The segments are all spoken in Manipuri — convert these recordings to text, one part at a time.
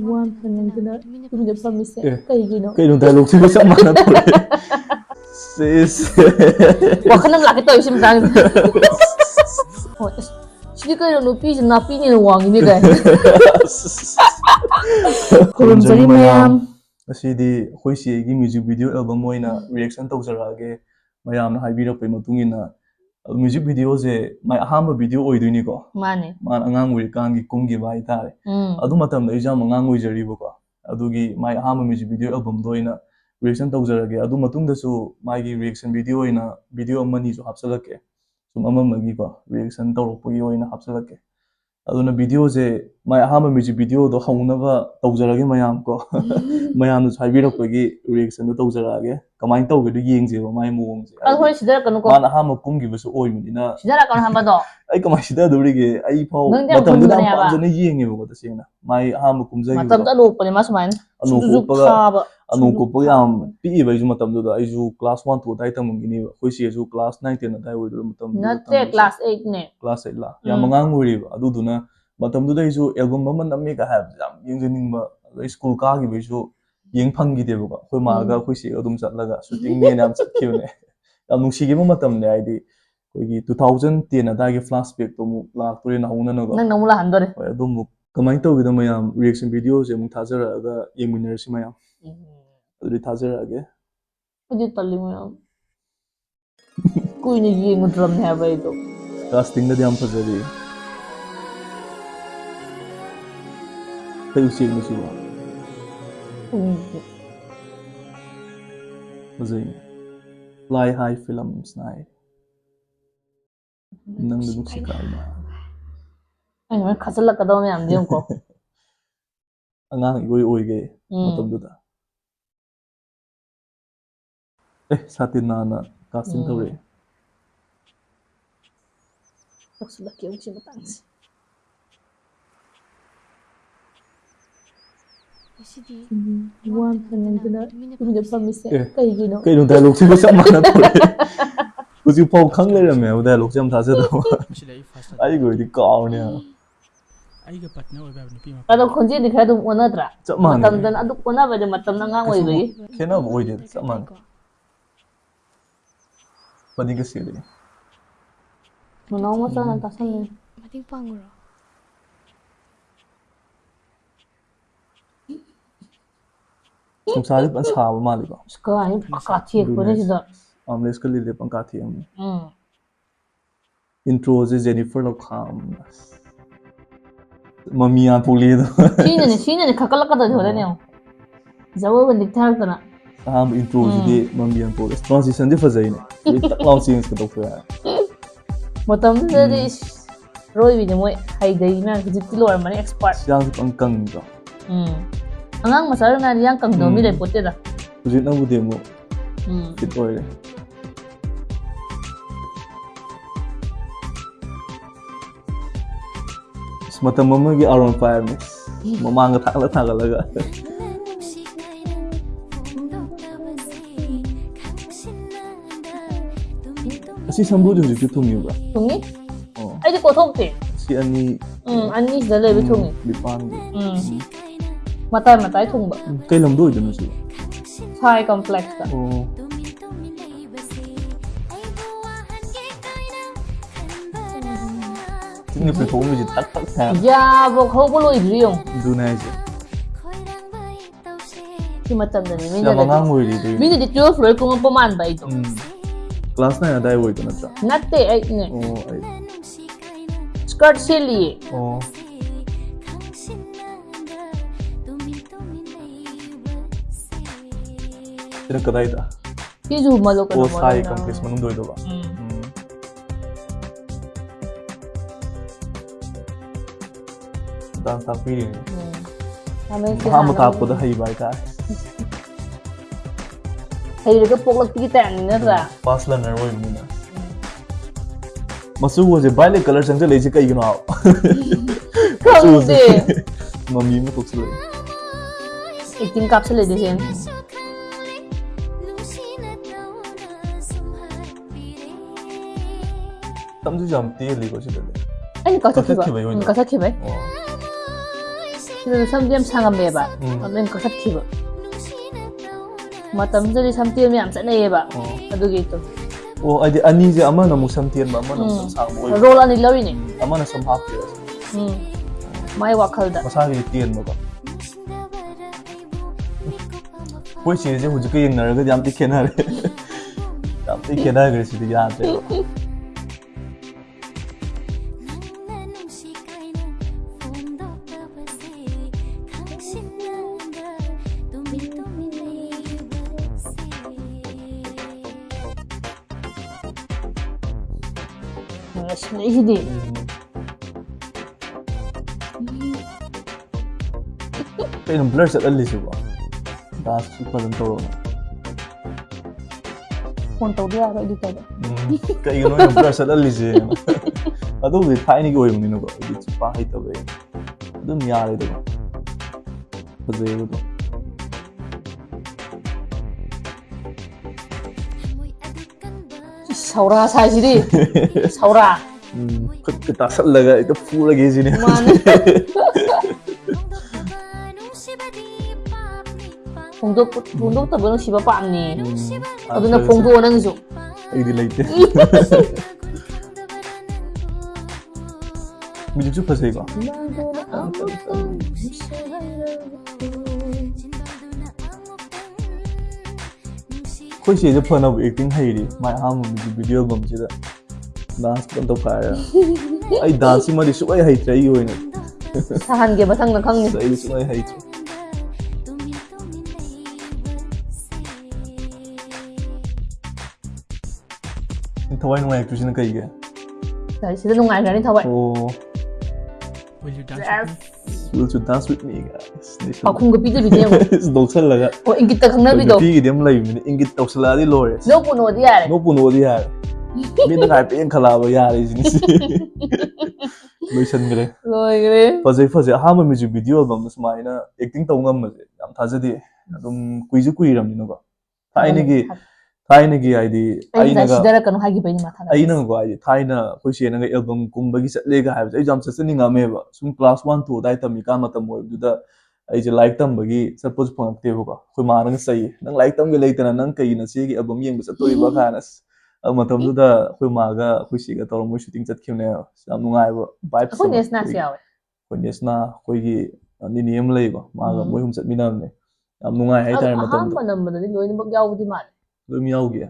One Fernandina tumde promise Eh, kaygino kayo nung dialogue siya sa mana to eh. Sis. wakanam laki to isim tang oh sidi kayo no pi na pi ni wang ni guys kurum jari mayam asidi khoi si gi music video album moina reaction tawjarage mayam na haibirok pe matungina music video je mai ahama video oiduni ko mane man angang uri kangi kungi bai tare adu matam da exam angang oijari bo adugi mai ahama music video album doina reaction tawjarage adu matung da su mai gi reaction video ina video amani su hapsalake sum amamagi ko reaction tawrokpagi oina hapsalake aduna video je mai ahama music video do haunaba tawjarage mayam ko mayam nu saibirokpagi reaction do tawjarage kamai tawge do yengje ba mai muong je al hoi sidara kanu ko man ahama kumgi basu oimunina sidara kanu hamba do ai kamai sida dorige ai pau Nang dia matam da kunjung ya, pamjana yenge ba ta sena mai ahama kumjagi matam ta lupa ni mas main anu sujuk ko khaba anu ko yam pi ba ju matam do ai ju class 1 to dai tamung ini khoi si ju class 9 10 dai wo do matam natte class 8 ne class 8 la ya mangang uri ba adu duna matam do dai ju album ba man me ka have jam yengjening ba school ka gi be ju yeng phangi de ba khoi ma ga khoi si adum chatlaga shooting ne nam chatkhiune ya nungsi gi matam ne ai di khoi gi 2010 ada gi flashback to mu la turi na huna no nang namula handore hoi adum mu kamai to gi da mayam reaction video je mu thajara ga yengminer si mayam adu thajara ge adi talli mo kuine yengu drum ne ba ito casting da yam fajari kayu si mu si ba Fazai Fly High Films nai nang da nuksi kalma ai man khasala kadaw me am diom ko angang igoi oige matam duda satin na casting tawre maksudnya kiyo si matangsi One Fernandina tumde promise kaygino kayo nung dialogue siya sa mana to eh Kusi pau khang le rame au dialogue jam thasa do ai goi di kaw ne ai ga partner oi ba nupi ma ado khonje dikhai dum onadra chap man matam dan adu ona ba de matam na ngang oi bai khena bo oi de chap man pani ga sile Manau masa nan tasan ni Mating panguro. sumsari pan sa ba mali ba ska ani akathi ko ne sida amles ka lile pan ka thi am intro je Jennifer Lokham mamiya puli do sine ne khakala ka da jore ne jawo ban dik thak tana am intro je mamiya puli transition je fazai ne tak law scenes ka to fa matam da de roi bi ne moi hai dai na ji kilo ar mani expert yang pang kang do angang masar na yang kang do mi dai pote da Ujit na bude mo fit oil mata mama gi around fire mix mamanga thakla laga asi sambu de ju thungi ba thungi ai ko thok te si ani ani da le bi thungi bipan matai thung ba kai lam do ju no si Thai complex da oh ni pe thong mi ji tak tak tha ya bo khau bo loi riong du na ji ki matam da ni mi ya da mangang ngoi ri du mi da 12 loi ko paman ba ito class na dai woi to na tra natte ai ne oh ai skirt silly oh ina kadai da ki ju malo ka oh sai complex manung doi do ba dan tapi ha ko da hai bai ka hay ga poklak ti ta ni na ra pass learner woi mu na masu wo je violet color sang je le ji kai gino khang de mami mu tok sile acting kap se le de sen tam ju jam te li ko si de ai ka sa ki ba Ka sa ki ba yun? ka sa ki ba oh ꯁꯤꯗ ꯁꯝꯗꯤ ꯌꯥꯝ ꯁꯥꯡꯉꯝꯃꯦꯕ ꯑꯗꯨꯅ ꯀꯛꯊꯠꯈꯤꯕ ꯃꯇꯝꯗꯨꯗꯤ ꯁꯝꯇꯦꯟ ꯌꯥꯝ ꯆꯠꯅꯩꯌꯦꯕ ꯑꯗꯨꯒꯤ ꯇꯣ ꯑꯣ ꯑꯩꯗꯤ ꯑꯅꯤꯁꯦ ꯑꯃꯅ ꯑꯃꯨꯛ ꯁꯝ ꯇꯦꯟꯕ ꯑꯃꯅ ꯑꯃꯨꯛ ꯁꯝ ꯁꯥꯡꯕ ꯑꯣꯏꯕ ꯔꯣꯜ ꯑꯅꯤ ꯂꯧꯔꯤꯅꯦ ꯑꯃꯅ ꯁꯝ ꯍꯥꯞꯇꯦꯕ ꯃꯥꯏ ꯋꯥꯈꯜꯗ ꯃꯁꯥꯒꯤꯗꯤ ꯇꯦꯟꯕꯀꯣ ꯑꯩꯈꯣꯏ ꯆꯦꯁꯦ ꯍꯧꯖꯤꯛꯀ ꯌꯦꯡꯅꯔꯒꯗꯤ ꯌꯥꯝ ꯊꯤ ꯈꯦꯠꯅꯔꯦ ꯌꯥꯝ ꯊꯤ ꯈꯦꯠꯅꯈ꯭ꯔꯦ ꯁꯤꯗꯤ ꯌꯥꯗ꯭ꯔꯦꯕ ꯁꯤꯗꯤ ꯀꯩꯅꯣ ꯕ꯭ꯂꯔ ꯆꯠꯍꯜꯂꯤꯁꯤꯕꯣ ꯗꯥꯟꯁꯁꯨ ꯐꯖꯅ ꯇꯧꯔꯒ ꯐꯣꯟ ꯇꯧꯕ ꯌꯥꯔꯣꯏ ꯑꯗꯨ ꯇꯧꯕ ꯀꯩꯒꯤꯅꯣ ꯑꯩꯅ ꯕ꯭ꯂꯔ ꯆꯠꯍꯜꯂꯤꯁꯦ ꯑꯗꯨꯕꯨꯗꯤ ꯊꯥꯏꯅꯒꯤ ꯑꯣꯏꯕꯅꯤꯅꯀꯣ ꯑꯩꯗꯤ ꯆꯨꯄꯥ ꯍꯩꯇꯕꯩ ꯑꯗꯨꯝ ꯌꯥꯔꯦꯗꯀꯣ ꯐꯖꯩꯌꯦꯕꯗꯣ ꯁꯧꯔꯥ ꯁꯥꯏꯁꯤꯗꯤ ꯁꯧꯔꯥ ꯈꯨꯠꯀ ꯇꯥꯁꯜꯂꯒ ꯍꯦꯛꯇ ꯐꯨꯔꯒꯦ ꯁꯤꯅꯦ ꯃꯥꯅꯦ ꯐꯣꯡꯗꯣꯛꯇꯕ ꯅꯨꯡꯁꯤꯕ ꯄꯥꯝꯅꯤ ꯑꯗꯨꯅ ꯐꯣꯡꯗꯣꯛꯑꯣ ꯅꯪꯁꯨ ꯑꯩꯗꯤ ꯂꯩꯇꯦ ꯃ꯭ꯌꯨꯖꯤꯛꯁꯨ ꯐꯖꯩꯀꯣ ꯑꯩꯈꯣꯏ ꯆꯦꯁꯦ ꯐꯅꯕ ꯑꯦꯛꯇꯤꯡ ꯍꯩꯔꯤ ꯃꯥꯏ ꯑꯍꯥꯟꯕ ꯃ꯭ꯌꯨꯖꯤꯛ ꯚꯤꯗꯤꯑꯣ ꯑꯜꯕꯝꯁꯤꯗ ꯗꯥꯟꯁ ꯐꯖꯅ ꯇꯧꯈꯥꯏꯔꯒ ꯑꯩ ꯗꯥꯟꯁꯁꯤꯃꯗꯤ ꯁꯨꯡꯍꯩ ꯍꯩꯇ꯭ꯔꯦ ꯑꯩꯒꯤ ꯑꯣꯏꯅ ꯁꯥꯍꯟꯒꯦ ꯃꯊꯪꯗ ꯈꯪꯅꯤ ꯑꯩꯗꯤ ꯁꯨꯡꯍꯩ ꯍꯩꯇ꯭ꯔꯦ ꯊꯋꯥꯏ ꯅꯨꯡꯉꯥꯏꯔꯛꯇ꯭ꯔꯤꯁꯤꯅ ꯀꯩꯒꯤ ꯁꯤꯗ ꯅꯨꯡꯉꯥꯏꯈ꯭ꯔꯅꯤ ꯊꯋꯥꯏ ꯑꯣ Will you dance with me? Will you dance with me guys ꯄꯥꯎꯈꯨꯝꯒ ꯄꯤꯗꯕꯤꯅꯦ ꯌꯦꯡꯉꯣ ꯅꯣꯛꯁꯜꯂꯒ ꯑꯣ ꯏꯪꯒꯤꯠꯇ ꯑꯩꯈꯣꯏ ꯈꯪꯅꯕꯤꯗꯣ ꯅꯨꯄꯤꯒꯤꯗꯤ ꯑꯃ ꯂꯩꯕꯅꯤ ꯏꯪꯒꯤꯠ ꯇꯧꯁꯜꯂꯛꯑꯗꯤ ꯂꯣꯏꯔꯦ ꯅꯣꯛꯄꯨ ꯅꯣꯛꯑꯗꯤ ꯌꯥꯔꯦ ꯅꯣꯛꯄꯨ ꯅꯣꯛꯑꯗꯤ ꯌꯥꯔꯦ ꯃꯤꯠꯅ ꯉꯥꯏꯄ ꯌꯦꯡꯈꯠꯂꯛꯑꯕ ꯌꯥꯔꯦ ꯁꯤꯅꯤ ꯂꯣꯏꯁꯟꯈ꯭ꯔꯦ ꯂꯣꯏꯈ꯭ꯔꯦ ꯐꯖꯩ ꯑꯍꯥꯟꯕ ꯃ꯭ꯌꯨꯖꯤꯛ ꯚꯤꯗꯤꯑꯣ ꯑꯜꯕꯝꯗ ꯁꯨꯃꯥꯏꯅ ꯑꯦꯛꯇꯤꯡ ꯇꯧ ꯉꯝꯕꯁꯦ ꯌꯥꯝ ꯊꯥꯖꯗꯦ ꯑꯗꯨꯝ ꯀꯨꯏꯁꯨ ꯀꯨꯏꯔꯕꯅꯤꯅꯀꯣ ꯊꯥꯏꯅꯒꯤ ꯍꯥꯏꯗꯤ ꯑꯩ ꯉꯁꯥꯏ ꯁꯤꯗꯔꯛꯀꯅꯣ ꯍꯥꯏꯈꯤꯕꯩꯅꯤ ꯃꯊꯥ ꯑꯩꯅꯒꯀꯣ ꯍꯥꯏꯗꯤ ꯊꯥꯏꯅ ꯑꯩꯈꯣꯏ ꯆꯦꯅꯒ ꯑꯦꯜꯕꯝ ꯀꯨꯝꯕꯒꯤ ꯆꯠꯂꯦꯒ ꯍꯥꯏꯕꯁꯦ ꯑꯩꯁꯨ ꯌꯥꯝ ꯆꯠꯆꯅꯤꯡꯉꯝꯃꯦꯕ ꯁꯨꯝ ꯀ꯭ꯂꯥꯁ 1 2 ꯑꯗꯥꯏ ꯇꯝꯃꯤꯀꯥꯟ ꯃꯇꯝ ꯑꯣꯏꯕꯗꯨꯗ ꯑꯩꯁꯦ ꯂꯥꯏꯔꯤꯛ ꯇꯝꯕꯒꯤ ꯆꯠꯄꯁꯨ ꯐꯪꯉꯛꯇꯦꯕꯀꯣ ꯑꯩꯈꯣꯏ ꯃꯥꯅꯒ ꯆꯩꯌꯦ ꯅꯪ ꯂꯥꯏꯔꯤꯛ ꯇꯝꯒꯦ ꯂꯩꯇꯅ ꯅꯪ ꯀꯩꯒꯤ ꯅꯆꯦꯒꯤ ꯑꯦꯜꯕꯝ ꯌꯦꯡꯕ ꯆꯠꯇꯣꯔꯤꯕ ꯀꯥꯏꯅ ꯃꯇꯝꯗꯨꯗ ꯑꯩꯈꯣꯏ ꯃꯥꯒ ꯑꯩꯈꯣꯏ ꯆꯦꯒ ꯇꯧꯔ ꯃꯣꯏ ꯁꯨꯇꯤꯡ ꯆꯠꯈꯤꯕꯅꯦꯕ ꯌꯥꯝ ꯅꯨꯡꯉꯥꯏꯕ ꯚꯥꯏꯞꯁ ꯑꯩꯈꯣꯏ ꯑꯃ ꯅꯦꯁꯅꯥꯁꯨ ꯌꯥꯎꯋꯦ ꯑꯩꯈꯣꯏ ꯅꯦꯁꯅꯥ ꯑꯩꯈꯣꯏꯒꯤ ꯅꯤꯅꯦ ꯑꯃ ꯂꯩꯀꯣ ꯃꯥꯒ ꯃꯣꯏ ꯑꯍꯨꯝ ꯆꯠꯃꯤꯟꯅꯕꯅꯦ ꯌꯥꯝ ꯅꯨꯡꯉꯥꯏ ꯍꯥꯏꯇꯥꯔꯦ ꯃꯇꯝꯗꯣ ꯑꯍꯥꯟꯕ ꯅꯝꯕꯗꯗꯤ ꯂꯣꯏꯅꯃꯛ ꯌꯥꯎꯕꯗꯤ ꯃꯥꯜꯂꯦ ꯑꯗꯨꯝ ꯌꯥꯎꯈꯤ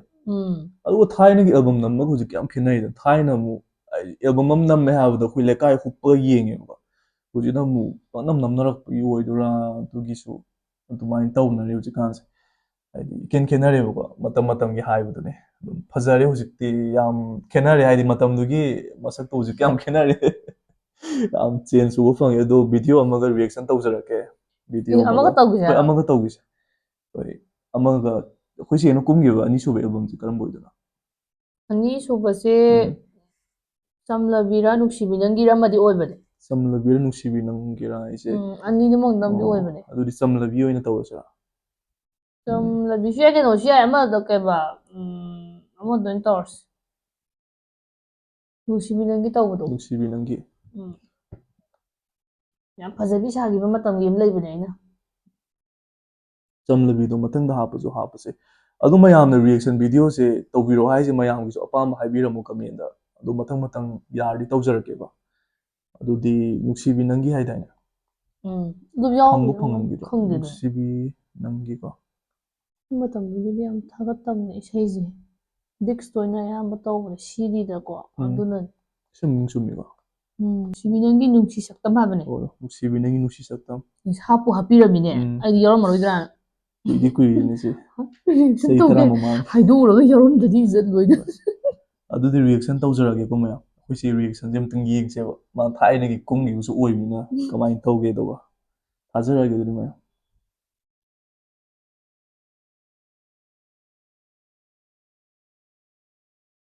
ꯑꯗꯨꯒ ꯊꯥꯏꯅꯒꯤ ꯑꯦꯜꯕꯝ ꯅꯝꯕꯒ ꯍꯧꯖꯤꯛ ꯌꯥꯝ ꯈꯦꯠꯅꯩꯗ ꯊꯥꯏꯅ ꯑꯃꯨꯛ ꯑꯦꯜꯕꯝ ꯑꯃ ꯅꯝꯃꯦ ꯍꯥꯏꯕꯗꯣ ꯑꯩꯈꯣꯏ ꯂꯩꯀꯥꯏ ꯍꯨꯞꯄꯒ ꯌꯦꯡꯉꯦꯕꯀꯣ ꯍꯧꯖꯤꯛꯅ ꯑꯃꯨꯛ ꯄꯪꯅꯝ ꯅꯝꯅꯔꯛꯄꯒꯤ ꯑꯣꯏꯗꯣꯏꯔꯥ ꯑꯗꯨꯒꯤꯁꯨ ꯑꯗꯨꯃꯥꯏꯅ ꯇꯧꯅꯔꯦ ꯍꯧꯖꯤꯛꯀꯥꯟꯁꯦ ꯍꯥꯏꯗꯤ ꯏꯈꯦꯟ ꯈꯦꯠꯅꯔꯦꯕꯀꯣ ꯃꯇꯝꯒꯤ ꯍꯥꯏꯕꯗꯨꯅꯦ ꯑꯗꯨꯝ ꯐꯖꯔꯦ ꯍꯧꯖꯤꯛꯇꯤ ꯌꯥꯝ ꯈꯦꯠꯅꯔꯦ ꯍꯥꯏꯗꯤ ꯃꯇꯝꯗꯨꯒꯤ ꯃꯁꯛꯇꯣ ꯍꯧꯖꯤꯛꯇꯤ ꯌꯥꯝ ꯈꯦꯠꯅꯔꯦ ꯌꯥꯝ ꯆꯦꯟꯖ ꯎꯕ ꯐꯪꯉꯦ ꯑꯗꯣ ꯚꯤꯗꯤꯑꯣ ꯑꯃꯒ ꯔꯤꯌꯦꯛꯁꯟ ꯇꯧꯖꯔꯛꯀꯦ ꯚꯤꯗꯤꯑꯣ ꯑꯃꯒ ꯇꯧꯈꯤꯁꯦ ꯍꯣꯏ ꯑꯃꯒ ꯇꯧꯈꯤꯁꯦ ꯍꯣꯏ ꯑꯃꯒ ꯑꯩꯈꯣꯏ ꯆꯦꯅ ꯀꯨꯝꯈꯤꯕ ꯑꯅꯤꯁꯨꯕ ꯑꯦꯜꯕꯝꯁꯦ ꯀꯔꯝꯕ ꯑꯣꯏꯗꯣꯏꯅꯣ ꯑꯅꯤꯁꯨꯕꯁꯦ ꯆꯝꯂꯕꯤꯔ ꯅꯨꯡꯁꯤꯕꯤ ꯅꯪꯒꯤꯔ ꯑꯃꯗꯤ ꯑꯣꯏꯕꯅꯦ ꯆꯝꯂꯕꯤꯔ ꯅꯨꯡꯁꯤꯕꯤ ꯅꯪꯒꯤꯔꯥ ꯍꯥꯏꯁꯦ ꯑꯅꯤꯗꯨꯃꯛ ꯅꯝꯗꯤ ꯑꯣꯏꯕꯅꯦ ꯑꯗꯨꯗꯤ ꯆꯝꯂꯕꯤ ꯑꯣꯏꯅ ꯇꯧꯔꯁꯤꯔꯥ ꯆꯝꯂꯕꯤꯁꯨ ꯌꯥꯏ ꯀꯩꯅꯣꯁꯨ ꯌꯥꯏ ꯑꯃꯗ ꯀꯩꯕ ꯑꯃꯗ ꯑꯣꯏꯅ ꯇꯧꯔꯁꯤ ꯅꯨꯡꯁꯤꯕꯤ ꯅꯪꯒꯤ ꯇꯧꯕꯗꯣ ꯅꯨꯡꯁꯤꯕꯤ ꯅꯪꯒꯤ ꯌꯥꯝ ꯐꯖꯕꯤ ꯁꯥꯈꯤꯕ ꯃꯇꯝꯒꯤ ꯑꯃ ꯂꯩꯕꯅꯦ ꯑꯩꯅ ꯆꯝꯂꯕꯤꯗꯣ ꯃꯊꯪꯗ ꯍꯥꯞꯄꯁꯦ ꯑꯗꯨ ꯃꯌꯥꯝꯅ ꯔꯤꯌꯦꯛꯁꯟ ꯚꯤꯗꯤꯑꯣꯁꯦ ꯇꯧꯕꯤꯔꯛꯑꯣ ꯍꯥꯏꯁꯦ ꯃꯌꯥꯝꯒꯤꯁꯨ ꯑꯄꯥꯝꯕ ꯍꯥꯏꯕꯤꯔꯝꯃꯨ ꯀꯃꯦꯟꯗ ꯑꯗꯨ ꯃꯊꯪ ꯌꯥꯔꯗꯤ ꯇꯧꯖꯔꯛꯀꯦꯕ ꯑꯗꯨꯗꯤ ꯅꯨꯡꯁꯤꯕꯤ ꯅꯪꯒꯤ ꯍꯥꯏꯗꯥꯏꯅꯦ ꯑꯗꯨꯝ ꯐꯪꯕ ꯌꯥꯎꯕ ꯐꯪꯉꯝꯈꯤꯗ꯭ꯔꯣ ꯈꯪꯗꯦꯗ ꯅꯨꯡꯁꯤꯕꯤ ꯅꯪꯒꯤꯀꯣ ꯃꯇꯝꯗꯨꯗꯗꯤ ꯌꯥꯝ ꯊꯥꯒꯠꯇꯕꯅꯦ ꯏꯁꯩꯁꯦ ꯗꯤꯛꯁꯇ ꯑꯣꯏꯅ ꯑꯌꯥꯝꯕ ꯇꯧꯕꯅꯦ ꯁꯤꯗꯤꯗꯀꯣ ꯑꯗꯨꯅ ꯁꯨꯝ ꯆꯨꯝꯃꯤꯀꯣ ꯅꯨꯡꯁꯤꯕꯤ ꯅꯪꯒꯤ ꯅꯨꯡꯁꯤ ꯁꯛꯇꯝ ꯍꯥꯏꯕꯅꯦ ꯅꯨꯡꯁꯤꯕꯤ ꯅꯪꯒꯤ ꯅꯨꯡꯁꯤ ꯁꯛꯇꯝ ꯍꯥꯞꯄꯨ ꯍꯥꯞꯄꯤꯔꯝꯃꯤꯅꯦ ꯑꯩꯗꯤ ꯌꯥꯎꯔꯝꯃꯔꯣꯏꯗ꯭ꯔꯥꯅ ꯀꯨꯏꯗꯤ ꯀꯨꯏꯔꯦꯅꯦ ꯁꯤ ꯆꯍꯤ 10 ꯃꯃꯥꯡ ꯍꯥꯏꯗꯣꯛꯎꯔꯒ ꯌꯥꯎꯔꯝꯗ꯭ꯔꯗꯤ ꯏꯖꯠ ꯂꯣꯏꯗ ꯑꯗꯨꯗꯤ ꯔꯤꯌꯦꯛꯁꯟ ꯇꯧꯖꯔꯒꯦꯀꯣ ꯃꯌꯥꯝ ꯑꯩꯈꯣꯏ ꯁꯤ ꯔꯤꯌꯦꯛꯁꯟꯁꯦ ꯑꯝꯇꯪ ꯌꯦꯡꯁꯦꯕ ꯃꯥ ꯊꯥꯏꯅꯒꯤ ꯀꯨꯝꯈꯤꯕꯁꯨ ꯑꯣꯏꯕꯅꯤꯅ ꯀꯃꯥꯏꯅ ꯇꯧꯒꯦꯗꯧꯕ ꯊꯥꯖꯔꯛꯑꯒꯦ ꯑꯗꯨꯗꯤ ꯃꯌꯥꯝ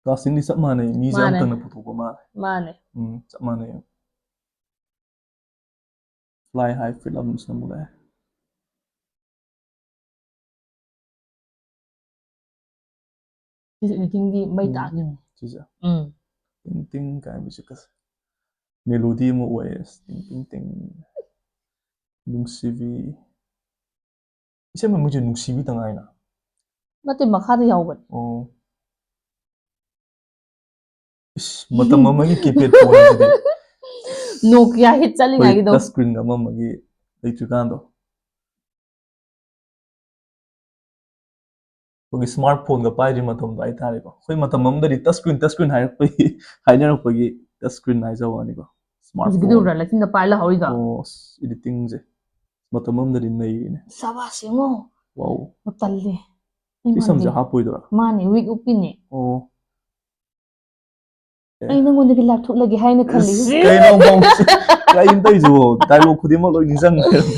ꯀꯥꯁꯇꯤꯡꯗꯤ ꯆꯞ ꯃꯥꯟꯅꯩ ꯃꯤꯁꯦ ꯑꯝꯇꯪꯅ ꯄꯨꯊꯣꯛꯄ ꯃꯥꯅꯦ ꯆꯞ ꯃꯥꯟꯅꯩ ꯐ꯭ꯂꯥꯏ ꯍꯥꯏ ꯐꯤꯂꯝꯁꯅ ꯑꯃꯨꯛ ꯂꯥꯛꯑꯦ ꯏꯗꯤटिꯡꯗꯤ ꯃꯩ ꯇꯥꯛꯅꯤ ꯁꯤꯁꯦ ꯇꯤꯡ ꯇꯤꯡ ꯀꯥꯏ ꯃ꯭ꯌꯨꯖꯤꯛꯀꯁꯦ ꯃꯦꯂꯣꯗꯤ ꯑꯃ ꯑꯣꯏꯌꯦ ꯇꯤꯡ ꯇꯤꯡ ꯇꯤꯡ ꯅꯨꯡꯁꯤꯕꯤ ꯏꯁꯩ ꯃꯃꯤꯡꯁꯦ ꯅꯨꯡꯁꯤꯕꯤ ꯇꯉꯥꯏꯅ ꯅꯠꯇꯦ ꯃꯈꯥꯗ ꯌꯥꯎꯕꯅꯦ ꯑꯣ 이씨 ꯃꯇꯝ ꯑꯃꯒꯤ ꯀꯤꯄꯦꯗ ꯐꯣꯟꯁꯤꯗꯤ ꯅꯣꯀꯤꯌꯥ ꯍꯤꯠ ꯑꯩꯈꯣꯏ ꯆꯠꯂꯤꯉꯩꯒꯤꯗꯣ ꯇꯁ ꯁꯀ꯭ꯔꯤꯟ ꯑꯃꯒꯤ ꯂꯩꯇ꯭ꯔꯤꯀꯥꯟꯗꯣ ꯑꯩꯈꯣꯏꯒꯤ ꯁ꯭ꯃꯥꯔꯠ ꯐꯣꯟꯒ ꯄꯥꯏꯗ꯭ꯔꯤ ꯃꯇꯝꯗꯣ ꯍꯥꯏꯇꯥꯔꯦꯀꯣ ꯑꯩꯈꯣꯏ ꯃꯇꯝ ꯑꯃꯗꯗꯤ ꯇꯁ ꯁꯀ꯭ꯔꯤꯟ ꯍꯥꯏꯔꯛꯄꯒꯤ ꯍꯥꯏꯅꯔꯛꯄꯒꯤ ꯇꯁ ꯁꯀ꯭ꯔꯤꯟ ꯍꯥꯏꯖꯕ ꯋꯥꯅꯤꯀꯣ ꯁ꯭ꯃꯥꯔꯠ ꯐꯣꯟ ꯍꯧꯖꯤꯛꯀꯤꯗꯨꯔꯥ ꯂꯩꯆꯤꯟꯗ ꯄꯥꯏ ꯂꯍꯧꯔꯤꯗꯣ ꯑꯣ ꯏꯗꯤꯇꯤꯡꯁꯦ ꯃꯇꯝ ꯑꯃꯗꯗꯤ ꯅꯩꯔꯤꯅꯦ ꯁꯕꯥꯁ ꯌꯦꯡꯉꯣ ꯋꯥꯎ ꯇꯜꯂꯦ ꯁꯤ ꯁꯝꯁꯦ ꯍꯥꯞꯄꯣꯏꯗꯣꯏꯔꯥ ꯃꯥꯅꯦ ꯋꯤꯛ ꯎꯞꯄꯤꯅꯦ ꯑꯣ ꯑꯩ ꯅꯪꯉꯣꯟꯗꯒꯤ ꯂꯥꯞꯊꯣꯛꯂꯒꯦ ꯍꯥꯏꯅ ꯈꯜꯂꯤ ꯀꯩꯅꯣ ꯀꯩꯅꯣ ꯇꯧꯔꯤꯁꯤꯕꯣ ꯗꯥꯏꯂꯣഗ് ꯈꯨꯗꯤꯡꯃꯛ ꯂꯣꯏ ꯅꯤꯡꯁꯤꯡ ꯂꯩꯔꯝꯃꯦ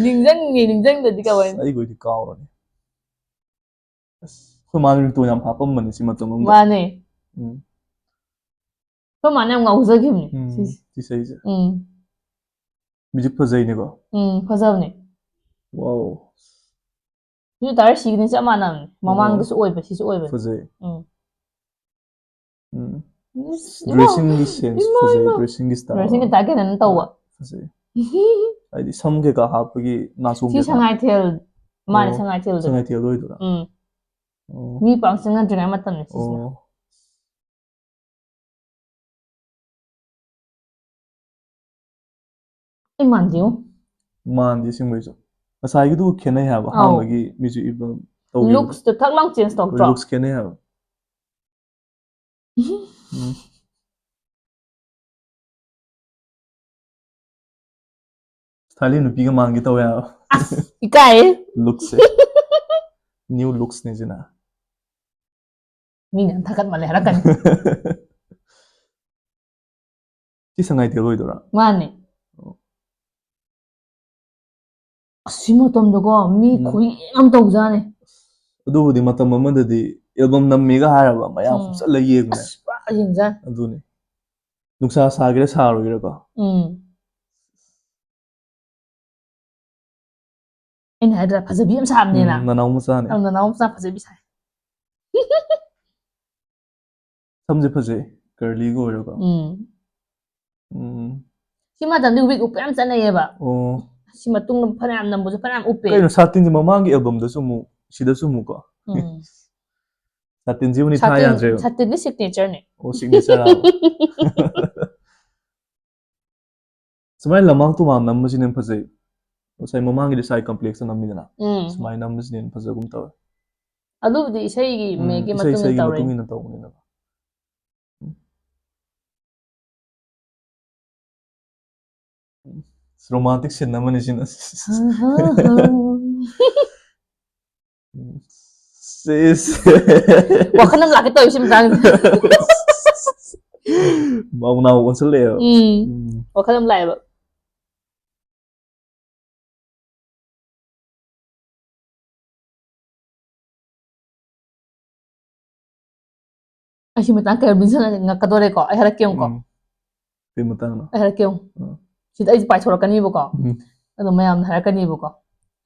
ꯅꯤꯡꯁꯤꯡꯉꯦ ꯅꯤꯡꯁꯤꯡꯗꯗꯤ ꯀꯃꯥꯏꯅ ꯑꯩꯈꯣꯏꯗꯤ ꯀꯥꯎꯔꯅꯤ ꯑꯁ ꯑꯩꯈꯣꯏ ꯃꯥꯅ ꯔꯤꯡꯇꯣꯟ ꯌꯥꯝ ꯍꯥꯞꯄꯝꯕꯅꯦ ꯁꯤ ꯃꯇꯝ ꯑꯃꯗ ꯃꯥꯅꯦ ꯎꯝ ꯑꯩꯈꯣꯏ ꯃꯥꯅ ꯌꯥꯝ ꯉꯥꯎꯖꯈꯤꯕꯅꯦ ꯁꯤꯁꯦ ꯁꯤ ꯏꯁꯩꯁꯦ ꯎꯝ ꯃ꯭ꯌꯨꯖꯤꯛ ꯐꯖꯩꯅꯦꯀꯣ ꯐꯖꯕꯅꯦ ꯋꯥꯎ ꯁꯤꯁꯨ ꯇꯥꯔ ꯁꯤꯒꯅꯤ ꯆꯞ ꯃꯥꯟꯅꯕꯅꯦ ꯑꯣ ꯃꯃꯥꯡꯗꯁꯨ ꯑꯣꯏꯕ ꯁꯤꯁꯨ ꯑꯣꯏꯕꯅꯤ ꯐꯖꯩ ꯎꯝ ꯎꯝ ꯏꯃꯥ ꯗ꯭ꯔꯦꯁꯤꯡꯒꯤ ꯁꯦꯟꯁ ꯏꯃꯥ ꯐꯖꯩ ꯏꯃꯥ ꯗ꯭ꯔꯦꯁꯤꯡꯒꯤ ꯅꯔꯁꯤꯡꯒꯤ ꯁ꯭ꯇꯥꯏꯜ ꯇꯥꯏꯞ ꯀꯩꯅꯣꯝ ꯇꯧꯕ ꯐꯖꯩ ꯍꯥꯏꯗꯤ ꯁꯝ ꯀꯩꯀꯥ ꯍꯥꯞꯄꯒꯤ ꯅꯥꯆꯣꯝ ꯁꯤ ꯀꯩꯀꯥ ꯁꯉꯥꯏꯊꯦꯜ ꯃꯥꯅꯦ ꯑꯣ ꯁꯉꯥꯏꯊꯦꯜꯗꯅꯦ ꯁꯉꯥꯏꯊꯦꯜ ꯑꯣꯏꯗꯣꯏꯔꯥ ꯎꯝ ꯑꯣ ꯃꯤ ꯄꯥꯛ ꯆꯪꯅꯗ꯭ꯔꯤꯉꯩ ꯃꯇꯝꯅꯦ ꯁꯤꯁꯤꯅ ꯑꯣ ꯑꯩ ꯃꯥꯟꯗꯦꯉꯣ ꯃꯥꯟꯗꯦ ꯑꯁꯦꯡꯕꯩꯁꯨ ꯉꯁꯥꯏꯒꯤꯗꯨ ꯈꯦꯠꯅꯩ ꯍꯥꯏꯕ ꯑꯧ ꯑꯍꯥꯟꯕꯒꯤ ꯃ꯭ꯌꯨꯖꯤꯛ ꯏꯕ ꯇꯧꯈꯤꯕꯗꯣ ꯂꯨꯛꯁꯇꯣ ꯊꯛ ꯂꯥꯎ ꯆꯦꯟꯖ ꯇꯧꯗ꯭ꯔꯣ ꯂꯨꯛꯁ ꯈꯦꯠꯅꯩ ꯍꯥꯏꯕ ꯎꯝ ꯊꯥꯏꯂꯦꯟ ꯅꯨꯄꯤꯒ ꯃꯥꯟꯒꯦ ꯇꯧꯋꯦ ꯍꯥꯏꯕ ꯑꯁ ꯏꯀꯥꯏꯌꯦ ꯂꯨꯛꯁꯦ ꯅ꯭ꯌꯨ ꯂꯨꯛꯁꯅꯦ ꯁꯤꯅ ꯃꯤꯅ ꯊꯥꯒꯠꯃꯜꯂꯦ ꯍꯥꯏꯔꯛꯀꯅꯤ ꯁꯤ ꯁꯉꯥꯏꯊꯦꯜ ꯑꯣꯏꯗꯣꯏꯔꯥ ꯃꯥꯅꯦ ꯑꯁ ꯁꯤ ꯃꯇꯝꯗꯀꯣ ꯃꯤ ꯈꯨꯌꯦꯡ ꯑꯃ ꯇꯧꯖꯥꯅꯤ ꯑꯗꯨꯕꯨꯗꯤ ꯃꯇꯝ ꯑꯃꯗꯗꯤ ꯑꯦꯜꯕꯝ ꯅꯝꯃꯦꯒ ꯍꯥꯏꯔꯕ ꯃꯌꯥꯝ ꯍꯨꯞꯆꯠꯂ ꯌꯦꯡꯕꯅꯦ ꯑꯁ ꯄꯨꯔꯥ ꯌꯦꯡꯖꯥꯅꯤ ꯑꯗꯨꯅꯤ ꯅꯨꯡꯁꯥ ꯁꯥꯒꯦꯔꯥ ꯁꯥꯔꯣꯏꯒꯦꯔꯥꯀꯣ ꯑꯩꯅ ꯍꯥꯏꯗ꯭ꯔꯥ ꯐꯖꯕꯤ ꯌꯥꯝ ꯁꯥꯕꯅꯦꯅ ꯅꯅꯥꯎ ꯃꯆꯥꯅꯦ ꯅꯅꯥꯎ ꯃꯆꯥ ꯐꯖꯕꯤ ꯁꯥꯏ ꯁꯝꯁꯦ ꯐꯖꯩ ꯀꯔꯂꯤꯒ ꯑꯣꯏꯔꯒ ꯁꯤ ꯃꯇꯝꯗꯤ ꯋꯤꯛ ꯎꯞꯄ ꯌꯥꯝ ꯆꯠꯅꯩꯌꯦꯕ ꯑꯣ ꯁꯤ ꯃꯇꯨꯡꯗ ꯐꯅꯌꯥꯝ ꯅꯝꯕꯁꯨ ꯐꯅꯌꯥꯝ ꯎꯞꯄꯦ ꯀꯩꯅꯣ ꯁꯥꯇꯤꯟꯁꯦ ꯃꯃꯥꯡꯒꯤ ꯑꯦꯜꯕꯝꯗꯁꯨ ꯑꯃꯨꯛ ꯁꯤꯗꯁꯨ ꯑꯃꯨꯛꯀꯣ ꯁꯥꯇꯤꯟꯁꯤꯕꯨꯗꯤ ꯊꯥ ꯌꯥꯗ꯭ꯔꯦꯕ ꯁꯥꯇꯤꯟꯗꯤ ꯁꯤꯒꯅꯦꯆꯔꯅꯦ ꯑꯣ ꯁꯤꯒꯅꯦꯆꯔ ꯁꯨꯃꯥꯏꯅ ꯂꯃꯥꯡ ꯇꯨꯃꯥꯡ ꯅꯝꯕꯁꯤꯅ ꯍꯦꯟꯅ ꯐꯖꯩ ꯉꯁꯥꯏ ꯃꯃꯥꯡꯒꯤꯗꯤ ꯁꯥꯏ ꯀꯝꯄ꯭ꯂꯦꯛꯁꯇ ꯅꯝꯃꯤꯗꯅ ꯁꯨꯃꯥꯏꯅ ꯅꯝꯕꯁꯤꯅ ꯍꯦꯟꯅ ꯐꯖꯒꯨꯝ ꯇꯧꯋꯦ ꯑꯗꯨꯕꯨꯗꯤ ꯏꯁꯩꯒꯤ ꯃꯦꯛꯀꯤ ꯏꯁꯩ ꯃꯇꯨꯡ ꯏꯟꯅ ꯏꯁꯩꯒꯤ ꯃꯇꯨꯡ ꯇꯧꯔꯤꯅꯤ ꯏꯟꯅ ꯇꯧꯕꯅꯤꯅ ꯔꯣꯃꯥꯟꯇꯤꯛ ꯁꯤꯟ ꯑꯃꯅꯤ ꯁꯤꯅ ꯋꯥꯈꯜ ꯑꯃ ꯂꯥꯛꯀꯦ ꯇꯧꯋꯤ ꯁꯤ ꯃꯇꯥꯡꯁꯦ ꯃꯧꯅꯥꯎ ꯑꯣꯟꯁꯜꯂꯛꯑꯦꯕ ꯋꯥꯈꯜ ꯑꯃ ꯂꯥꯛꯑꯦꯕ ꯑꯩ ꯁꯤ ꯃꯇꯥꯡ ꯀꯩꯅꯣ ꯅꯤꯡꯁꯤꯡꯉꯒ ꯉꯛꯀꯗꯣꯔꯦꯀꯣ ꯑꯩ ꯍꯥꯏꯔꯛꯀꯦ ꯌꯦꯡꯉꯨꯀꯣ ꯀꯩ ꯃꯇꯥꯡꯅꯣ ꯑꯩ ꯍꯥꯏꯔꯛꯀꯦ ꯌꯦꯡꯉꯨ ꯁꯤꯗ ꯑꯩꯁꯦ ꯄꯥꯏꯊꯣꯔꯛꯀꯅꯤꯕꯀꯣ ꯑꯗꯣ ꯃꯌꯥꯝꯅ ꯍꯥꯏꯔꯛꯀꯅꯤꯕꯀꯣ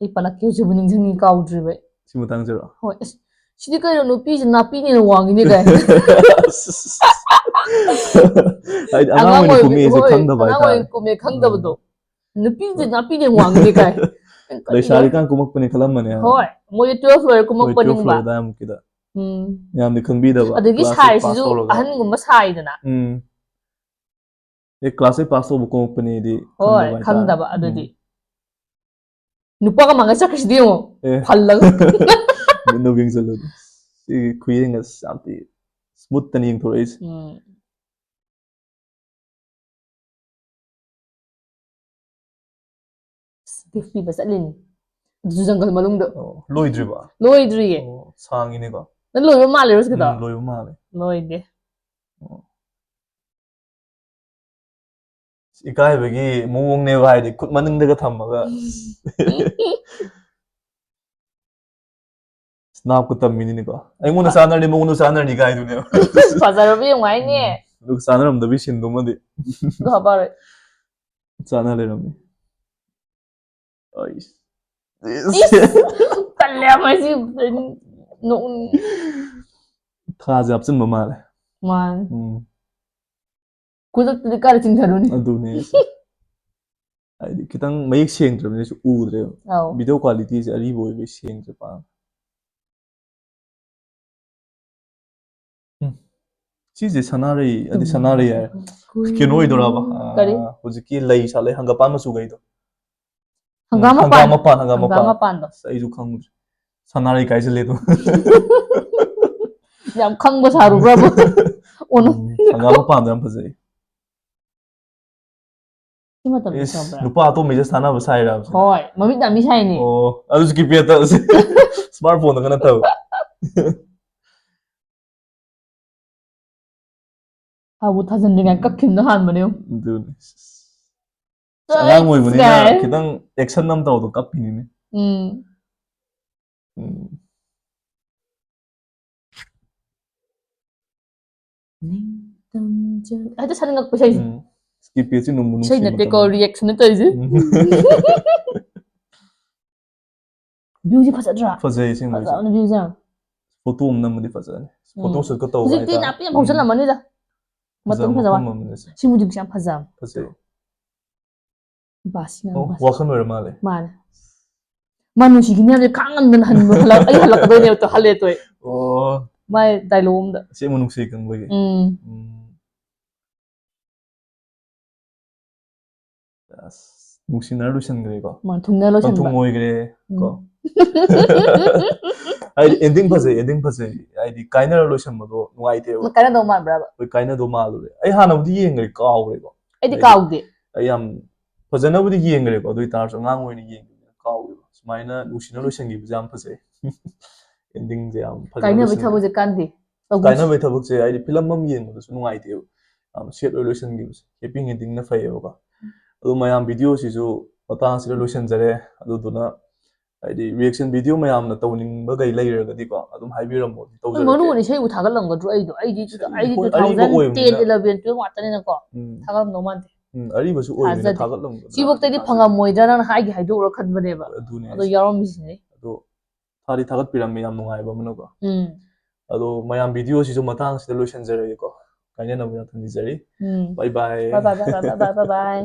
ꯑꯩ ꯄꯜꯂꯛꯀꯦ ꯍꯧꯖꯤꯛꯕꯨ ꯅꯤꯡꯁꯤꯡꯉꯤ ꯀꯥꯎꯗ꯭ꯔꯤꯕ ꯑꯩ ꯁꯤ ꯃꯇꯥꯡꯁꯤꯔꯣ ꯍꯣꯏ ꯑꯁ ꯁꯤꯗꯤ ꯀꯩꯅꯣ ꯅꯨꯄꯤꯁꯦ ꯅꯥꯄꯤꯅ ꯍꯦꯟꯅ ꯋꯥꯡꯉꯤꯅꯦ ꯀꯥꯏ ꯍꯥꯏꯗꯤ ꯑꯉꯥꯡ ꯑꯣꯏꯅ ꯑꯣꯏ ꯀꯨꯝꯃꯛꯑꯦꯁꯦ ꯍꯣꯏ ꯈꯪꯗꯕ ꯑꯉꯥꯡ ꯍꯥꯏꯇꯥꯔꯦ ꯑꯣꯏ ꯀꯨꯝꯃꯦ ꯈꯪꯗꯕꯗꯣ ꯅꯨꯄꯤꯁꯦ ꯅꯥꯄꯤꯅ ꯍꯦꯟꯅ ꯋꯥꯡꯉꯤꯅꯦ ꯀꯥꯏ ꯀꯔꯤꯅꯣ ꯂꯩꯁꯥꯔꯤꯀꯥꯟ ꯀꯨꯝꯃꯛꯄꯅꯤ ꯈꯜꯂꯝꯕꯅꯦ ꯍꯣꯏ ꯃꯣꯏꯗꯤ 12 ꯂꯣꯏꯔ ꯍꯣꯏ 12 ꯀꯨꯝꯃꯛꯄꯅꯤꯡꯕ ꯂꯣꯏꯔ ꯑꯗꯥꯏꯃꯨꯛꯀꯤꯗ ꯌꯥꯝꯗꯤ ꯈꯪꯕꯤꯗꯕ ꯑꯗꯒꯤ ꯀ꯭ꯂꯥꯁ 8 ꯄꯥꯁ ꯁꯥꯏꯁꯤꯁꯨ ꯇꯧꯔꯒ ꯑꯍꯟꯒꯨꯝꯕ ꯁꯥꯏꯗꯅ ꯀ꯭ꯂꯥꯁ 8 ꯄꯥꯁ ꯇꯧꯕ ꯀꯨꯝꯃꯛꯄꯅꯦꯗꯤ ꯍꯣꯏ ꯈꯪꯗꯕ ꯍꯥꯏꯇꯥꯔꯦ ꯈꯪꯗꯕ ꯑꯗꯨꯗꯤ ꯅꯨꯄꯥꯒ ꯃꯥꯡꯉ ꯆꯠꯈ꯭ꯔꯤꯁꯤꯗꯤ ꯌꯦꯡꯉꯣ ꯑꯦ ꯐꯜꯂꯒ ꯃꯨꯟꯅ ꯌꯦꯡꯁꯤꯜꯂꯨꯗ ꯁꯤ ꯈꯨꯌꯦꯡ ꯑꯁ ꯌꯥꯝ ꯊꯤ ꯁ꯭ꯃꯨꯠꯇꯅꯤ ꯌꯦꯡꯊꯣꯔꯛꯏꯁꯦ ꯒꯤꯐ ꯄꯤꯕ ꯆꯠꯂꯤꯅꯤ ꯑꯗꯨꯁꯨ ꯖꯪꯒꯜ ꯃꯅꯨꯡꯗ ꯂꯣꯏꯗ꯭ꯔꯤꯕ ꯂꯣꯏꯗ꯭ꯔꯤꯌꯦ ꯁꯥꯡꯉꯤꯅꯦꯀꯣ ꯅꯪ ꯂꯣꯏꯕ ꯃꯥꯜꯂꯦ ꯍꯧꯖꯤꯛꯀꯤꯗꯣ ꯂꯣꯏꯕ ꯃꯥꯜꯂꯦ ꯂꯣꯏꯗꯦ ꯏꯀꯥꯏꯕꯒꯤ ꯃꯑꯣꯡꯅꯦꯕ ꯍꯥꯏꯗꯤ ꯈꯨꯠ ꯃꯅꯤꯡꯗꯒ ꯊꯝꯃꯒ ꯅꯥꯞꯀ ꯇꯝꯃꯤꯅꯤꯅꯦꯀꯣ ꯑꯩꯉꯣꯟꯗ ꯆꯥꯟꯅꯔꯗꯤ ꯃꯉꯣꯟꯗ ꯆꯥꯟꯅꯔꯅꯤ ꯀꯥꯏꯗꯨꯅꯦꯕ ꯐꯖꯔꯕ ꯌꯦꯡꯉꯨ ꯍꯥꯏꯅꯦ ꯑꯗꯨꯒ ꯆꯥꯟꯅꯔꯝꯗꯕꯒꯤ ꯁꯤꯟꯗꯨꯃꯗꯤ ꯑꯗꯨ ꯍꯥꯞꯄꯔꯣꯏ ꯆꯥꯟꯅ ꯂꯩꯔꯝꯃꯤ ꯏꯁ ꯇꯜꯂꯦ ꯌꯥꯝ ꯃꯁꯤ ꯊꯥꯁꯦ ꯍꯥꯞꯆꯤꯟꯕ ꯃꯥꯜꯂꯦ ꯃꯥꯅꯦ ꯈꯨꯗꯛꯇꯗꯤ ꯀꯥꯏꯗ ꯆꯤꯡꯊꯔꯨꯅꯤ ꯑꯗꯨꯅꯦ ꯍꯥꯏꯗꯤ ꯈꯤꯇꯪ ꯃꯌꯦꯛ ꯁꯦꯡꯗ꯭ꯔꯕꯅꯤꯅꯁꯨ ꯎꯗ꯭ꯔꯦꯕ ꯑꯧ ꯚꯤꯗꯤꯑꯣ ꯀ꯭ꯋꯥꯂꯤꯇꯤꯁꯦ ꯑꯔꯤꯕ ꯑꯣꯏꯕꯩ ꯁꯦꯡꯗ꯭ꯔꯦ ꯄꯥꯛ ꯁꯤꯁꯦ ꯁꯅꯥꯔꯩ ꯍꯥꯏꯗꯤ ꯁꯅꯥꯔꯩ ꯍꯥꯏꯔꯦ ꯀꯩꯅꯣ ꯑꯣꯏꯗꯣꯏꯔꯕ ꯀꯔꯤ ꯍꯧꯖꯤꯛꯀꯤ ꯂꯩ ꯁꯥꯠꯂꯦ ꯍꯪꯒꯄꯥꯟ ꯃꯆꯨꯒꯩꯗꯣ ꯍꯪꯒꯥꯝ ꯃꯄꯥꯟ ꯍꯪꯒꯥꯝ ꯃꯄꯥꯟꯗꯣ ꯑꯁ ꯑꯩꯁꯨ ꯈꯪꯗ꯭ꯔꯦ ꯁꯅꯥꯔꯩ ꯀꯥꯏꯁꯤꯜꯂꯦ ꯑꯗꯨꯝ ꯌꯥꯝ ꯈꯪꯕ ꯁꯥꯔꯨꯕ꯭ꯔꯕ ꯑꯣꯅ ꯍꯪꯒꯥꯝ ꯃꯄꯥꯟꯗꯣ ꯌꯥꯝ ꯐꯖꯩ ꯁꯤ ꯃꯇꯝꯗ ꯏꯁ ꯈꯪꯕ꯭ꯔꯥ ꯅꯨꯄꯥ ꯑꯇꯣꯝꯕꯩꯁꯦ ꯁꯥꯟꯅꯕ ꯁꯥꯏꯔꯕ ꯁꯤꯅ ꯍꯣꯏ ꯃꯃꯤꯠ ꯌꯥꯝ ꯁꯥꯏꯅꯦ ꯑꯣ ꯑꯗꯨꯁꯨ ꯀꯤꯄꯦꯗꯇ ꯁ꯭ꯃꯥꯔꯠ ꯐꯣꯟꯗꯒ ꯅꯠꯇꯕ ꯊꯥꯕꯨ ꯊꯥꯖꯟꯗ꯭ꯔꯤꯉꯥꯏ ꯀꯛꯈꯤꯕꯅ ꯍꯥꯟꯕꯅꯦ ꯑꯗꯨꯅꯤ ꯑꯉꯥꯡ ꯑꯣꯏꯕꯅꯤꯅ ꯈꯤꯇꯪ ꯑꯦꯛꯁꯟ ꯑꯃ ꯇꯧꯕꯗꯣ ꯀꯞꯄꯤꯅꯤꯅꯦ ꯍꯦꯛꯇ ꯁꯥꯅꯤꯡꯉꯛꯄ ꯏꯁꯩꯁꯦ ꯀꯤꯄꯦꯗꯁꯦ ꯅꯨꯡꯕꯨ ꯏꯁꯩ ꯅꯨꯡꯁꯤ ꯅꯠꯇꯦꯀꯣ ꯃꯇꯝꯗꯣ ꯔꯤꯌꯦꯛꯁꯟ ꯇꯧꯔꯤꯁꯦ ꯚ꯭ꯌꯨꯁꯦ ꯐꯖꯗ꯭ꯔꯥ ꯐꯖꯩ ꯑꯁꯦꯡꯕꯩꯁꯨ ꯐꯖꯕꯅꯤ ꯚ꯭ꯌꯨꯁꯦ ꯌꯥꯝ ꯐꯣꯇꯣ ꯑꯃ ꯅꯝꯕꯗꯤ ꯐꯖꯅꯤ ꯐꯣꯇꯣ ꯁꯨꯠꯀ ꯇꯧꯕ ꯍꯧꯖꯤꯛꯇꯤ ꯍꯥꯏꯇꯥꯔꯦ ꯅꯥꯄꯤ ꯌꯥꯝ ꯍꯧꯖꯤꯜꯂꯝꯃꯅꯤꯗ ꯃꯇꯝ ꯐꯖꯕ ꯐꯖꯕ ꯃꯐꯝ ꯑꯃꯅꯦ ꯁꯤ ꯁꯤ ꯃꯨꯖꯤꯛꯁꯦ ꯌꯥꯝ ꯐꯖꯕ ꯐꯖꯩ ꯕꯥꯁꯤ ꯑꯣ ꯋꯥꯈꯜ ꯑꯣꯏꯔ ꯃꯥꯜꯂꯦ ꯃꯥꯅꯦ ꯃꯥ ꯅꯨꯡꯁꯤꯈꯤꯅꯤ ꯍꯥꯏꯕꯁꯦ ꯈꯥꯡꯉꯝꯗꯅ ꯑꯩ ꯍꯜꯂꯛꯀꯗꯣꯏꯅꯦꯕ ꯇꯣ ꯍꯜꯂꯦ ꯇꯣꯏ ꯑꯣ ꯃꯥꯏ ꯗꯥꯏꯂꯣग ꯑꯝꯗ ꯑꯁꯦꯡꯕ ꯅꯨꯡꯁꯤ ꯈꯪꯕꯒꯤ ꯑꯁ ꯅꯨꯡꯁꯤꯅꯔ ꯂꯣꯏꯁꯤꯟꯈ꯭ꯔꯦꯀꯣ ꯃꯥ ꯊꯨꯡꯅ ꯂꯣꯏꯁꯟꯕ ꯄꯟꯊꯨꯡ ꯑꯣꯏꯈ꯭ꯔꯦ ꯀꯣ ꯍꯥꯏꯗꯤ ꯑꯦꯟꯗꯤꯡ ꯐꯖꯩ ꯍꯥꯏꯗꯤ ꯀꯥꯏꯅꯔ ꯂꯣꯏꯁꯟꯕꯗꯣ ꯅꯨꯡꯉꯥꯏꯇꯦꯕ ꯀꯥꯏꯅꯗꯧ ꯃꯥꯟꯕ꯭ꯔꯕ ꯍꯣꯏ ꯀꯥꯏꯅꯗꯧ ꯃꯥꯜꯂꯨꯔꯦ ꯑꯩ ꯍꯥꯟꯅꯕꯨꯗꯤ ꯌꯦꯡꯈ꯭ꯔꯦ ꯀꯥꯎꯈ꯭ꯔꯦꯀꯣ ꯑꯩꯗꯤ ꯍꯥꯏꯗꯤ ꯀꯥꯎꯗꯦ ꯑꯩ ꯌꯥꯝ ꯐꯖꯅꯕꯨꯗꯤ ꯌꯦꯡꯈ꯭ꯔꯦꯀꯣ ꯑꯗꯨ ꯑꯣꯏꯇꯥꯔꯁꯨ ꯑꯉꯥꯡ ꯑꯣꯏꯅ ꯌꯦꯡꯈꯤꯕꯅꯤꯅ ꯀꯥꯎꯈꯤꯕ ꯁꯨꯃꯥꯏꯅ ꯅꯨꯡꯁꯤꯅ ꯂꯣꯏꯁꯤꯟꯈꯤꯕꯁꯦ ꯌꯥꯝ ꯐꯖꯩ ꯑꯦꯟꯗꯤꯡꯁꯦ ꯌꯥꯝ ꯐꯖꯅ ꯀꯥꯏꯅꯕꯩ ꯂꯣꯏꯁꯤꯟꯈ꯭ꯔꯦ ꯊꯕꯛꯁꯦ ꯀꯥꯟꯗꯦ ꯇꯧꯒꯨꯝꯁꯤ ꯀꯥꯏꯅꯕꯩ ꯊꯕꯛꯁꯦ ꯍꯥꯏꯗꯤ ꯐꯤꯂꯝ ꯑꯃ ꯌꯦꯡꯕꯗꯁꯨ ꯅꯨꯡꯉꯥꯏꯇꯦꯕ ꯌꯥꯝ ꯁꯦꯠ ꯑꯣꯏ ꯂꯣꯏꯁꯤꯟꯈꯤꯕꯁꯦ ꯍꯦꯄꯤ ꯑꯦꯟꯗꯤꯡꯅ ꯐꯩꯌꯦꯕꯀꯣ ꯑꯗꯨ ꯃꯌꯥꯝ ꯚꯤꯗꯤꯑꯣꯁꯤꯁꯨ ꯃꯇꯥꯡ ꯑꯁꯤꯗ ꯂꯣꯏꯁꯤꯟꯖꯔꯦ ꯑꯗꯨꯗꯨꯅ ꯍꯥꯏꯗꯤ ꯔꯤꯌꯦꯛꯁꯟ ꯚꯤꯗꯤꯑꯣ ꯃꯌꯥꯝꯅ ꯇꯧꯅꯤꯡꯕꯈꯩ ꯂꯩꯔꯒꯗꯤꯀꯣ ꯑꯗꯨꯝ ꯍꯥꯏꯕꯤꯔꯝꯃꯣ ꯃꯔꯨ ꯇꯧꯖꯔꯛꯀꯦ ꯑꯣꯏꯅ ꯏꯁꯩꯕꯨ ꯊꯥꯒꯠꯂꯝꯒꯗ꯭ꯔꯣ ꯑꯩꯗꯤ ꯏꯁꯩ ꯍꯣꯏ ꯇꯨ ꯑꯔꯤꯕ ꯊꯥꯎꯖꯟ ꯇꯦꯟ ꯑꯣꯏꯕꯅꯤꯅ ꯏꯂꯚꯦꯟ ꯇꯨꯋꯦꯜꯞ ꯉꯥꯛꯇꯅꯤꯅꯀꯣ ꯊꯥꯒꯠꯂꯝꯗꯧ ꯃꯥꯟꯗꯦ ꯑꯔꯤꯕꯁꯨ ꯑꯣꯏꯕꯅꯤꯅ ꯊꯥꯖꯗꯦ ꯊꯥꯒꯠꯂꯝꯒꯗ꯭ꯔꯥꯗꯤ ꯁꯤꯐꯧꯇꯗꯤ ꯊꯥꯖꯗꯦ ꯐꯪꯉꯝꯃꯣꯏꯗ꯭ꯔꯅ ꯍꯥꯏꯗꯣꯛꯎꯔ ꯈꯟꯕꯅꯦꯕ ꯑꯗꯨꯅꯦ ꯑꯗꯣ ꯌꯥꯎꯔꯝꯃꯤꯁꯤꯅꯦ ꯑꯗꯣ ꯊꯥꯗꯤ ꯊꯥꯒꯠꯄꯤꯔꯝꯃꯦ ꯌꯥꯝ ꯅꯨꯡꯉꯥꯏꯕ ꯑꯃꯅꯀꯣ ꯑꯗꯣ ꯃꯌꯥꯝ ꯚꯤꯗꯤꯑꯣꯁꯤꯁꯨ ꯃꯇꯥꯡꯁꯤꯗ ꯂꯣꯏꯁꯤꯟꯖꯔꯒꯦꯀꯣ ꯀꯥꯏꯅꯅꯕ ꯌꯥꯊꯪ ꯅꯤꯖꯔꯤ ꯕꯥꯏ ꯕꯥꯏ ꯕꯥꯏ ꯕꯥꯏ ꯕꯥꯏ ꯕꯥꯏ ꯕꯥꯏ ꯕꯥꯏ ꯕꯥꯏ